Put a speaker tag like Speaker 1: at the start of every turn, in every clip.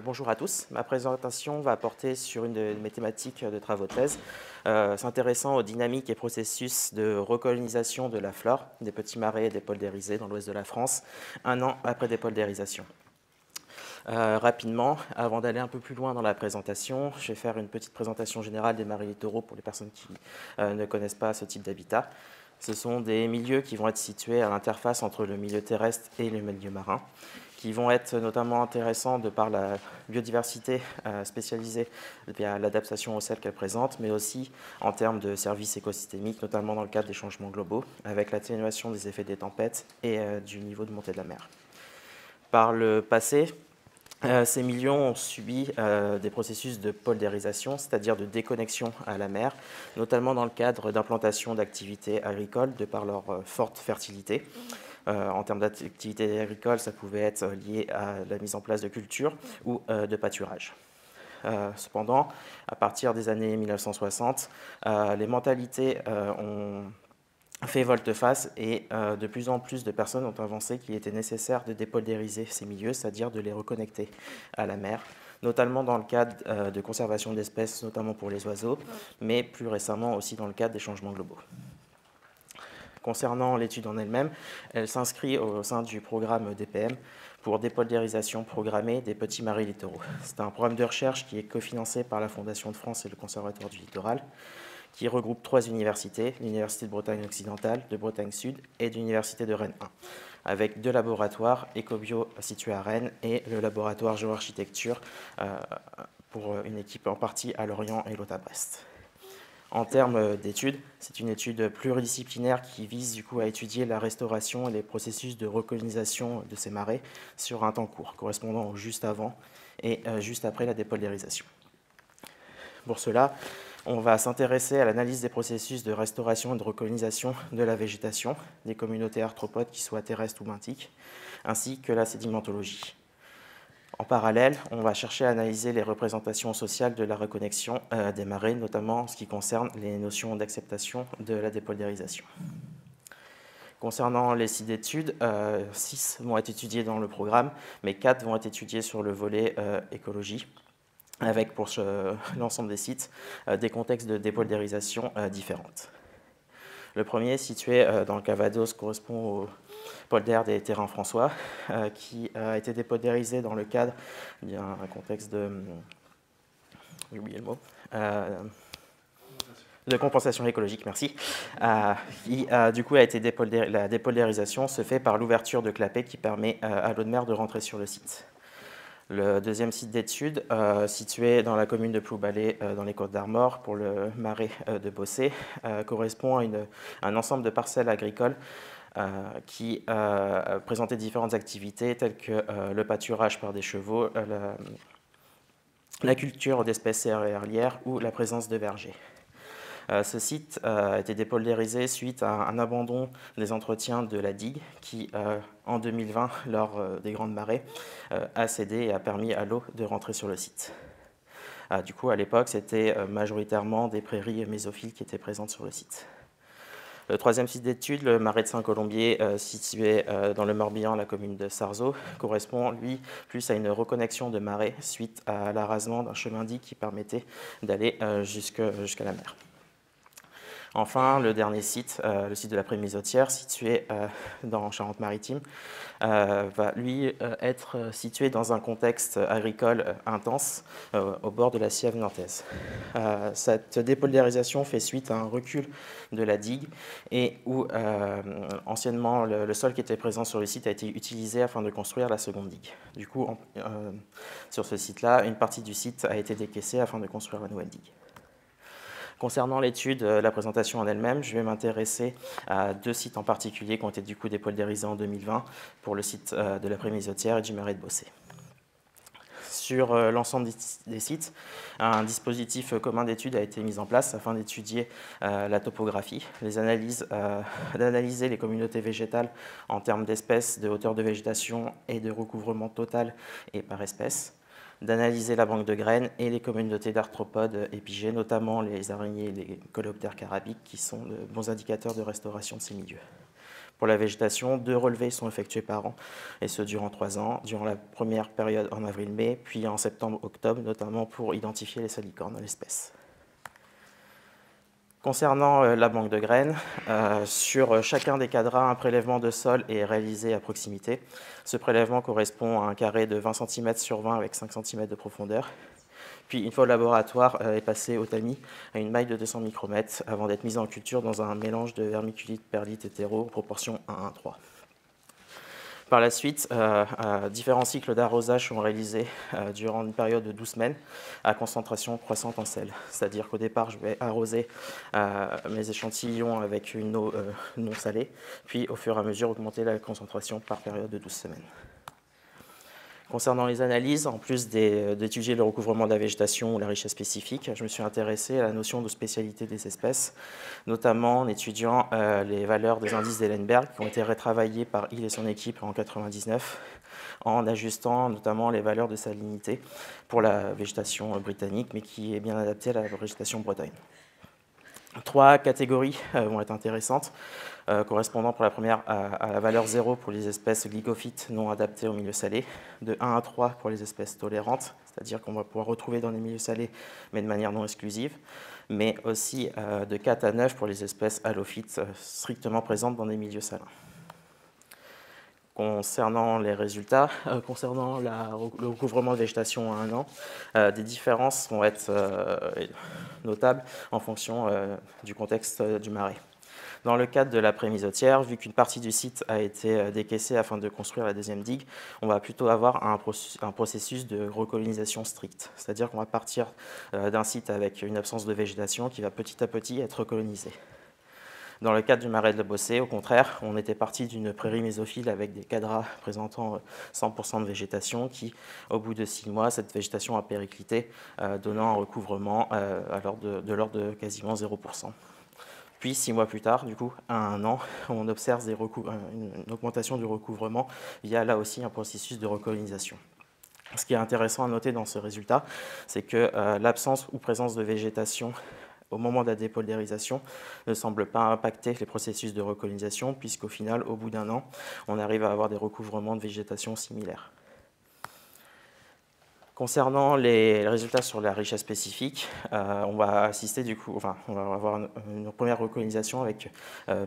Speaker 1: Bonjour à tous. Ma présentation va porter sur une de mes thématiques de travaux de thèse, s'intéressant aux dynamiques et processus de recolonisation de la flore des petits marais et des poldérisés dans l'ouest de la France, un an après dépoldérisation. Rapidement, avant d'aller un peu plus loin dans la présentation, je vais faire une petite présentation générale des marais littoraux pour les personnes qui ne connaissent pas ce type d'habitat. Ce sont des milieux qui vont être situés à l'interface entre le milieu terrestre et le milieu marin, qui vont être notamment intéressants de par la biodiversité spécialisée via l'adaptation au sel qu'elle présente, mais aussi en termes de services écosystémiques, notamment dans le cadre des changements globaux, avec l'atténuation des effets des tempêtes et du niveau de montée de la mer. Par le passé, ces milieux ont subi des processus de poldérisation, c'est-à-dire de déconnexion à la mer, notamment dans le cadre d'implantation d'activités agricoles de par leur forte fertilité. En termes d'activité agricole, ça pouvait être lié à la mise en place de cultures ou de pâturage. Cependant, à partir des années 1960, les mentalités ont fait volte-face et de plus en plus de personnes ont avancé qu'il était nécessaire de dépoldériser ces milieux, c'est-à-dire de les reconnecter à la mer, notamment dans le cadre de conservation d'espèces, notamment pour les oiseaux, mais plus récemment aussi dans le cadre des changements globaux. Concernant l'étude en elle-même, elle s'inscrit au sein du programme DPM pour dépoldérisation programmée des petits marais littoraux. C'est un programme de recherche qui est cofinancé par la Fondation de France et le Conservatoire du littoral, qui regroupe 3 universités, l'Université de Bretagne occidentale, de Bretagne Sud et de l'Université de Rennes 1, avec 2 laboratoires, Ecobio situé à Rennes et le laboratoire géoarchitecture pour une équipe en partie à Lorient et l'autre à Brest. En termes d'études, c'est une étude pluridisciplinaire qui vise du coup à étudier la restauration et les processus de recolonisation de ces marais sur un temps court, correspondant au juste avant et juste après la dépoldérisation. Pour cela, on va s'intéresser à l'analyse des processus de restauration et de recolonisation de la végétation, des communautés arthropodes qui soient terrestres ou benthiques, ainsi que la sédimentologie. En parallèle, on va chercher à analyser les représentations sociales de la reconnexion des marais, notamment en ce qui concerne les notions d'acceptation de la dépoldérisation. Concernant les sites d'études, 6 vont être étudiés dans le programme, mais 4 vont être étudiés sur le volet écologie, avec pour l'ensemble des sites des contextes de dépoldérisation différentes. Le premier, situé dans le Calvados, correspond au polder des terrains François, qui a été dépoldérisé dans le cadre d'un contexte de... j'ai oublié le mot. De compensation écologique, merci, qui du coup a été la dépoldérisation se fait par l'ouverture de clapets qui permet à l'eau de mer de rentrer sur le site. Le deuxième site d'étude, situé dans la commune de Ploubalay, dans les Côtes-d'Armor, pour le marais de Bossé, correspond à un ensemble de parcelles agricoles qui présentait différentes activités telles que le pâturage par des chevaux, la culture d'espèces céréalières ou la présence de vergers. Ce site a été dépoldérisé suite à un abandon des entretiens de la digue qui, en 2020, lors des grandes marées, a cédé et a permis à l'eau de rentrer sur le site. Du coup, à l'époque, c'était majoritairement des prairies mésophiles qui étaient présentes sur le site. Le troisième site d'étude, le marais de Saint-Colombier, situé dans le Morbihan, la commune de Sarzeau, correspond, lui, plus à une reconnexion de marais suite à l'arasement d'un chemin digue qui permettait d'aller jusqu'à la mer. Enfin, le dernier site, le site de la Prémisotière, situé dans Charente-Maritime, va lui être situé dans un contexte agricole intense au bord de la Siève nantaise. Cette dépoldérisation fait suite à un recul de la digue et où anciennement le sol qui était présent sur le site a été utilisé afin de construire la seconde digue. Du coup, sur ce site-là, une partie du site a été décaissée afin de construire la nouvelle digue. Concernant l'étude, la présentation en elle-même, je vais m'intéresser à 2 sites en particulier qui ont été du coup dépoldérisés en 2020 pour le site de la Prémisotière et du marais de Bossé. Sur l'ensemble des sites, un dispositif commun d'études a été mis en place afin d'étudier la topographie, d'analyser les communautés végétales en termes d'espèces, de hauteur de végétation et de recouvrement total et par espèce, d'analyser la banque de graines et les communautés d'arthropodes épigées, notamment les araignées et les coléoptères carabiques, qui sont de bons indicateurs de restauration de ces milieux. Pour la végétation, 2 relevés sont effectués par an, et ce durant 3 ans, durant la première période en avril-mai, puis en septembre-octobre, notamment pour identifier les salicornes à l'espèce. Concernant la banque de graines, sur chacun des quadras, un prélèvement de sol est réalisé à proximité. Ce prélèvement correspond à un carré de 20 cm sur 20 avec 5 cm de profondeur. Puis, une fois au laboratoire, est passé au tamis à une maille de 200 micromètres avant d'être mise en culture dans un mélange de vermiculite perlite hétéro, proportion 1:3. Par la suite, différents cycles d'arrosage sont réalisés durant une période de 12 semaines à concentration croissante en sel. C'est-à-dire qu'au départ, je vais arroser mes échantillons avec une eau non salée, puis au fur et à mesure augmenter la concentration par période de 12 semaines. Concernant les analyses, en plus d'étudier le recouvrement de la végétation ou la richesse spécifique, je me suis intéressé à la notion de spécialité des espèces, notamment en étudiant les valeurs des indices d'Ellenberg qui ont été retravaillés par Hill et son équipe en 1999, en ajustant notamment les valeurs de salinité pour la végétation britannique, mais qui est bien adaptée à la végétation bretonne. 3 catégories vont être intéressantes, correspondant pour la première à la valeur 0 pour les espèces glycophytes non adaptées au milieu salé, de 1 à 3 pour les espèces tolérantes, c'est-à-dire qu'on va pouvoir retrouver dans les milieux salés, mais de manière non exclusive, mais aussi de 4 à 9 pour les espèces halophytes strictement présentes dans des milieux salins. Concernant les résultats, concernant le recouvrement de végétation à 1 an, des différences vont être notables en fonction du contexte du marais. Dans le cadre de la prémisotière, vu qu'une partie du site a été décaissée afin de construire la deuxième digue, on va plutôt avoir un processus de recolonisation stricte. C'est-à-dire qu'on va partir d'un site avec une absence de végétation qui va petit à petit être recolonisé. Dans le cadre du marais de la Bossée, au contraire, on était parti d'une prairie mésophile avec des quadras présentant 100% de végétation qui, au bout de 6 mois, cette végétation a périclité, donnant un recouvrement de l'ordre de quasiment 0%. Puis 6 mois plus tard, du coup, à 1 an, on observe une augmentation du recouvrement via là aussi un processus de recolonisation. Ce qui est intéressant à noter dans ce résultat, c'est que l'absence ou présence de végétation au moment de la dépoldarisation ne semble pas impacter les processus de recolonisation, puisqu'au final, au bout d'1 an, on arrive à avoir des recouvrements de végétation similaires. Concernant les résultats sur la richesse spécifique, on va assister on va avoir une première recolonisation avec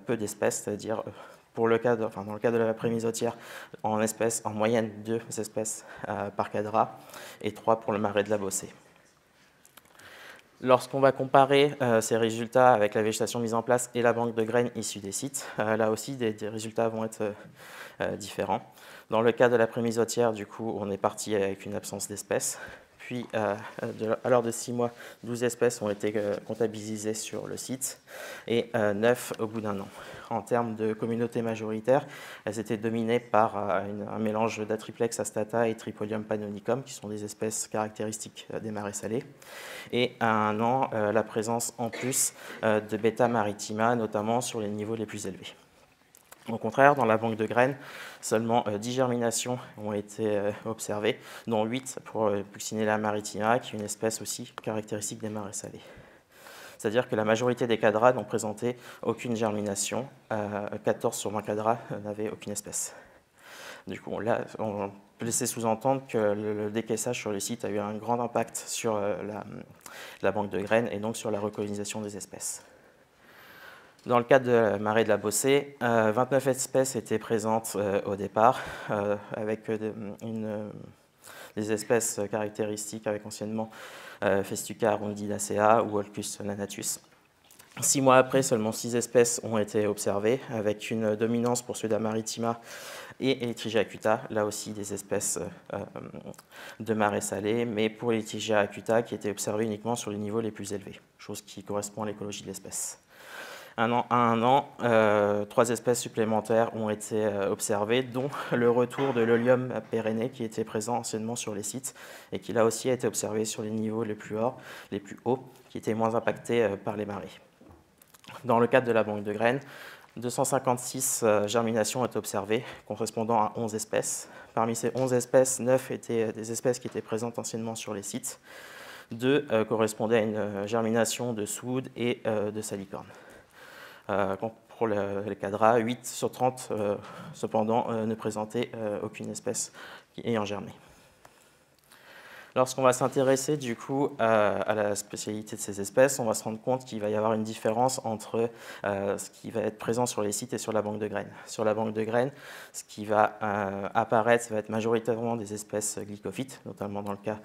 Speaker 1: peu d'espèces, c'est-à-dire dans le cadre de la prémisotière, en moyenne 2 espèces par cadra et 3 pour le marais de la Bossée. Lorsqu'on va comparer ces résultats avec la végétation mise en place et la banque de graines issue des sites, là aussi des résultats vont être différents. Dans le cas de la prémisotière, du coup, on est parti avec une absence d'espèces. Puis, à l'heure de 6 mois, 12 espèces ont été comptabilisées sur le site et 9 au bout d'1 an. En termes de communauté majoritaire, elles étaient dominées par un mélange d'Atriplex astata et Tripodium pannonicum, qui sont des espèces caractéristiques des marais salés. Et à 1 an, la présence en plus de Beta maritima, notamment sur les niveaux les plus élevés. Au contraire, dans la banque de graines, seulement 10 germinations ont été observées, dont 8 pour Buccinella maritima, qui est une espèce aussi caractéristique des marais salés. C'est-à-dire que la majorité des quadras n'ont présenté aucune germination, 14 sur 20 quadras n'avaient aucune espèce. Du coup, là, on peut laisser sous-entendre que le décaissage sur le site a eu un grand impact sur la banque de graines et donc sur la recolonisation des espèces. Dans le cadre de la marais de la Bossée, 29 espèces étaient présentes au départ, avec des espèces caractéristiques avec anciennement Festuca arundinacea ou Holcus lanatus. 6 mois après, seulement 6 espèces ont été observées, avec une dominance pour Sueda maritima et Elytrigia acuta, là aussi des espèces de marais salés, mais pour Elytrigia acuta qui était observée uniquement sur les niveaux les plus élevés, chose qui correspond à l'écologie de l'espèce. À 1 an, 3 espèces supplémentaires ont été observées, dont le retour de l'Olium pérenné qui était présent anciennement sur les sites et qui là aussi a été observé sur les niveaux les plus hauts, qui étaient moins impactés par les marées. Dans le cadre de la banque de graines, 256 germinations ont été observées, correspondant à 11 espèces. Parmi ces 11 espèces, 9 étaient des espèces qui étaient présentes anciennement sur les sites. 2 correspondaient à une germination de soude et de salicorne. pour les cadras, 8 sur 30 cependant ne présentaient aucune espèce ayant germé. Lorsqu'on va s'intéresser du coup à la spécialité de ces espèces, on va se rendre compte qu'il va y avoir une différence entre ce qui va être présent sur les sites et sur la banque de graines. Sur la banque de graines, ce qui va apparaître, ça va être majoritairement des espèces glycophytes, notamment dans le cas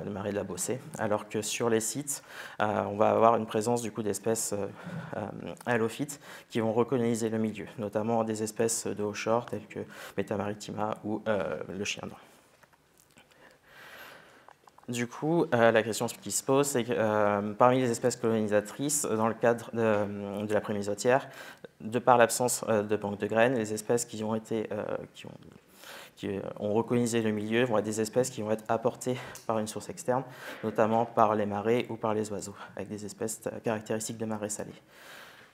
Speaker 1: du marais de la Beaussais, alors que sur les sites, on va avoir une présence du coup d'espèces halophytes qui vont recoloniser le milieu, notamment des espèces de haut-shore telles que Metamaritima ou le chien noir. Du coup, la question qui se pose, c'est que parmi les espèces colonisatrices, dans le cadre de la prémisotière, de par l'absence de banque de graines, les espèces qui ont recolonisé le milieu vont être des espèces qui vont être apportées par une source externe, notamment par les marées ou par les oiseaux, avec des espèces caractéristiques des marais salés.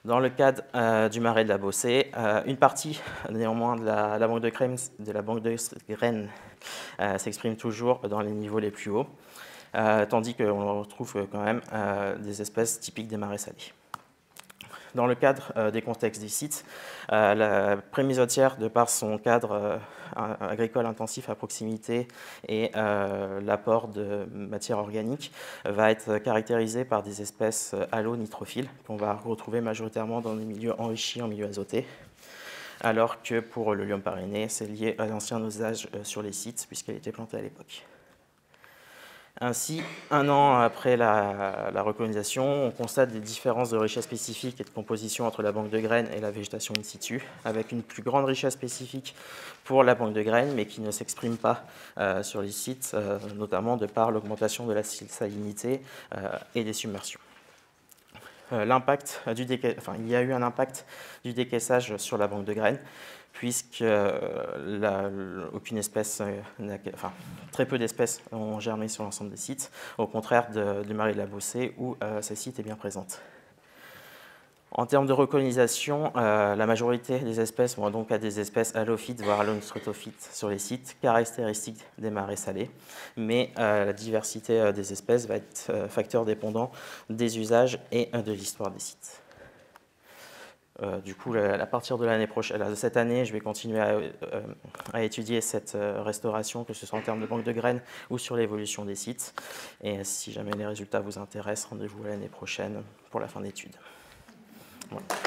Speaker 1: Dans le cadre du marais de la Beaussais, une partie néanmoins de la banque de graines s'exprime toujours dans les niveaux les plus hauts, tandis qu'on retrouve quand même des espèces typiques des marais salés. Dans le cadre des contextes des sites, la prémisotière, de par son cadre agricole intensif à proximité et l'apport de matière organique, va être caractérisée par des espèces halonitrophiles qu'on va retrouver majoritairement dans des milieux enrichis en milieu azoté, alors que pour le lium parrainé, c'est lié à l'ancien usage sur les sites puisqu'elle était plantée à l'époque. Ainsi, un an après la recolonisation, on constate des différences de richesse spécifique et de composition entre la banque de graines et la végétation in situ, avec une plus grande richesse spécifique pour la banque de graines, mais qui ne s'exprime pas sur les sites, notamment de par l'augmentation de la salinité et des submersions. Il y a eu un impact du décaissage sur la banque de graines, puisque aucune espèce, très peu d'espèces ont germé sur l'ensemble des sites, au contraire du marais de la Beaussais où ces sites est bien présente. En termes de recolonisation, la majorité des espèces vont donc à des espèces halophytes, voire halonistrophytes sur les sites, caractéristiques des marais salés, mais la diversité des espèces va être facteur dépendant des usages et de l'histoire des sites. Du coup, à partir de l'année prochaine, de cette année, je vais continuer à étudier cette restauration, que ce soit en termes de banque de graines ou sur l'évolution des sites. Et si jamais les résultats vous intéressent, rendez-vous l'année prochaine pour la fin d'études. Voilà.